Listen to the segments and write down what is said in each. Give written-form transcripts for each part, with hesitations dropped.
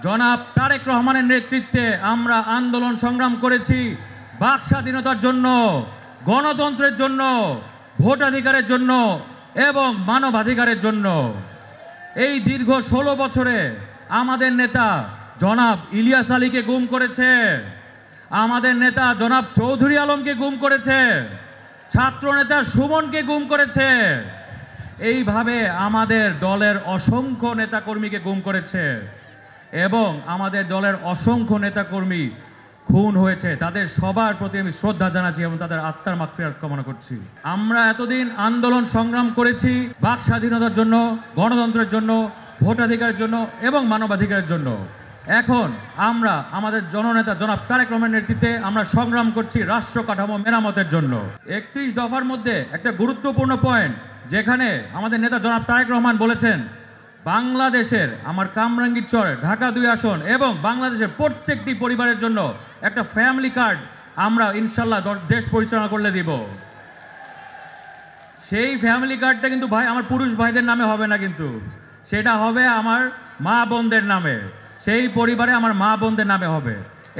জনাব তারেক রহমানের নেতৃত্বে আমরা আন্দোলন সংগ্রাম করেছি বাক স্বাধীনতার জন্য, গণতন্ত্রের জন্য, ভোটাধিকারের জন্য এবং মানবাধিকারের জন্য। এই দীর্ঘ 16 বছরে আমাদের নেতা জনাব ইলিয়াস আলীকে গুম করেছে, আমাদের নেতা জনাব চৌধুরী আলমকে গুম করেছে, ছাত্র নেতা সুমনকে গুম করেছে, এইভাবে আমাদের দলের অসংখ্য নেতাকর্মীকে গুম করেছে এবং আমাদের দলের অসংখ্য নেতাকর্মী খুন হয়েছে। তাদের সবার প্রতি আমি শ্রদ্ধা জানাচ্ছি এবং তাদের আত্মার মাগফিরাত কামনা করছি। আমরা এতদিন আন্দোলন সংগ্রাম করেছি বাক স্বাধীনতার জন্য, গণতন্ত্রের জন্য, ভোটাধিকারের জন্য এবং মানবাধিকারের জন্য। এখন আমরা আমাদের জননেতা জনাব তারেক রহমানের নেতৃত্বে আমরা সংগ্রাম করছি রাষ্ট্র কাঠামো মেরামতের জন্য। 31 দফার মধ্যে একটা গুরুত্বপূর্ণ পয়েন্ট, যেখানে আমাদের নেতা জনাব তারেক রহমান বলেছেন বাংলাদেশের আমার কামরাঙ্গীরচর ঢাকা 2 আসন এবং বাংলাদেশের প্রত্যেকটি পরিবারের জন্য একটা ফ্যামিলি কার্ড আমরা ইনশাল্লাহ দেশ পরিচালনা করলে দিব। সেই ফ্যামিলি কার্ডটা কিন্তু ভাই আমার পুরুষ ভাইদের নামে হবে না, কিন্তু সেটা হবে আমার মা বোনদের নামে। সেই পরিবারে আমার মা বোনদের নামে হবে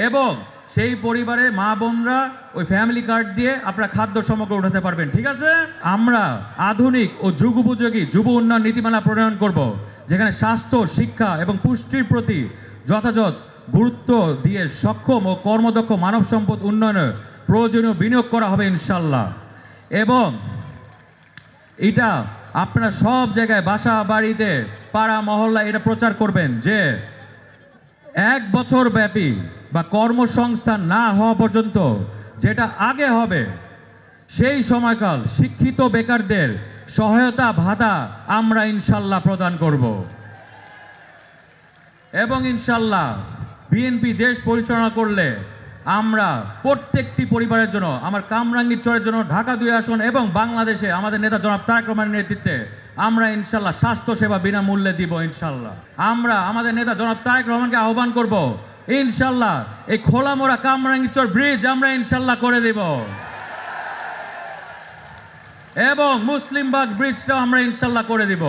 এবং সেই পরিবারে মা বোনরা ওই ফ্যামিলি কার্ড দিয়ে আপনারা খাদ্য সামগ্রী উঠাতে পারবেন। ঠিক আছে, আমরা আধুনিক ও যুগোপযোগী যুব উন্নয়ন নীতিমালা প্রণয়ন করব, যেখানে স্বাস্থ্য, শিক্ষা এবং পুষ্টির প্রতি যথাযথ গুরুত্ব দিয়ে সক্ষম ও কর্মদক্ষ মানব সম্পদ উন্নয়নে প্রয়োজনীয় বিনিয়োগ করা হবে ইনশাল্লাহ। এবং এটা আপনারা সব জায়গায়, বাসা বাড়িতে, পাড়া মহল্লায় এটা প্রচার করবেন যে 1 বছর ব্যাপী বা কর্মসংস্থান না হওয়া পর্যন্ত যেটা আগে হবে সেই সময়কাল শিক্ষিত বেকারদের সহায়তা ভাতা আমরা ইনশাল্লাহ প্রদান করব। এবং ইনশাল্লাহ বিএনপি দেশ পরিচালনা করলে আমরা প্রত্যেকটি পরিবারের জন্য, আমার কামরাঙ্গীরচরের জন্য ঢাকা 2 আসন এবং বাংলাদেশে আমাদের নেতা জনাব তারেক রহমানের নেতৃত্বে আমরা ইনশাল্লাহ স্বাস্থ্যসেবা বিনামূল্যে দিব ইনশাল্লাহ। আমরা আমাদের নেতা জনাব তারেক রহমানকে আহ্বান করব ইনশাল্লাহ এই খোলামোড়া কামরাঙ্গীরচর ব্রিজ আমরা ইনশাল্লাহ করে দেব এবং মুসলিমবাগ ব্রিজটাও আমরা ইনশাল্লাহ করে দিব।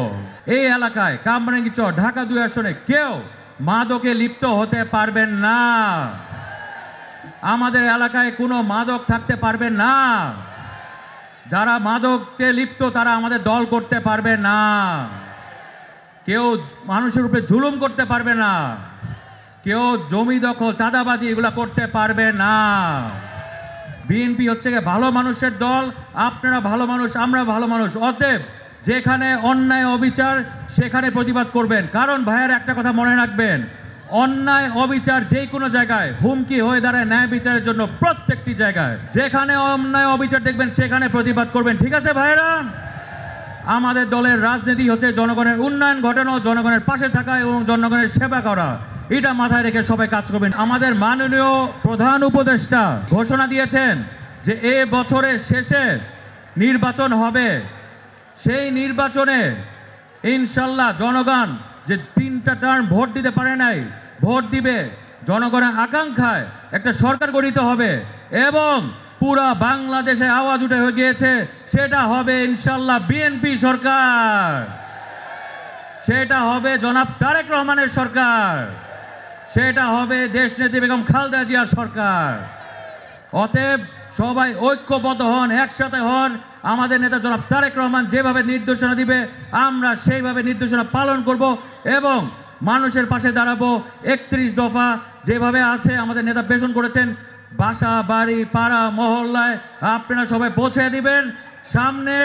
এই এলাকায় কামরাঙ্গীরচর ঢাকা 2 আসনে কেউ মাদকে লিপ্ত হতে পারবেন না। আমাদের এলাকায় কোনো মাদক থাকতে পারবে না। যারা মাদকে লিপ্ত তারা আমাদের দল করতে পারবে না। কেউ মানুষের উপরে জুলুম করতে পারবে না। কেউ জমি দখল, চাঁদাবাজি এগুলা করতে পারবে না। বিএনপি হচ্ছে ভালো মানুষের দল। আপনারা ভালো মানুষ, আমরা ভালো মানুষ। অতএব যেখানে অন্যায় অবিচার সেখানে প্রতিবাদ করবেন। কারণ ভাইয়ের একটা কথা মনে রাখবেন, অন্যায় অবিচার যে কোনো জায়গায় হুমকি হয়ে দাঁড়ায় ন্যায় বিচারের জন্য। প্রত্যেকটি জায়গায় যেখানে অন্যায় অবিচার দেখবেন সেখানে প্রতিবাদ করবেন। ঠিক আছে ভাইয়েরা, আমাদের দলের রাজনীতি হচ্ছে জনগণের উন্নয়ন ঘটানো, জনগণের পাশে থাকা এবং জনগণের সেবা করা। এটা মাথায় রেখে সবাই কাজ করবেন। আমাদের মাননীয় প্রধান উপদেষ্টা ঘোষণা দিয়েছেন যে এ বছরের শেষে নির্বাচন হবে। সেই নির্বাচনে ইনশাল্লাহ জনগণ যে 3টা টার্ম ভোট দিতে পারে নাই, ভোট দিবে। জনগণের আকাঙ্ক্ষায় একটা সরকার গঠিত হবে এবং পুরা বাংলাদেশে আওয়াজ উঠে হয়ে গিয়েছে, সেটা হবে ইনশাল্লাহ বিএনপি সরকার, সেটা হবে জনাব তারেক রহমানের সরকার, সেটা হবে দেশনেত্রী বেগম খালেদা জিয়ার সরকার। অতএব সবাই ঐক্যবদ্ধ হন, একসাথে হন। আমাদের নেতা জনাব তারেক রহমান যেভাবে নির্দেশনা দিবে আমরা সেইভাবে নির্দেশনা পালন করব এবং মানুষের পাশে দাঁড়াবো। 31 দফা যেভাবে আছে আমাদের নেতা পেশন করেছেন, বাসা বাড়ি পাড়া মহল্লায় আপনারা সবাই পৌঁছে দিবেন। সামনে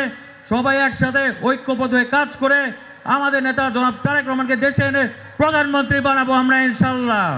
সবাই একসাথে ঐক্যবদ্ধ হয়ে কাজ করে আমাদের নেতা জনাব তারেক রহমানকে দেশে এনে প্রধানমন্ত্রী বানাবো আমরা ইনশাল্লাহ।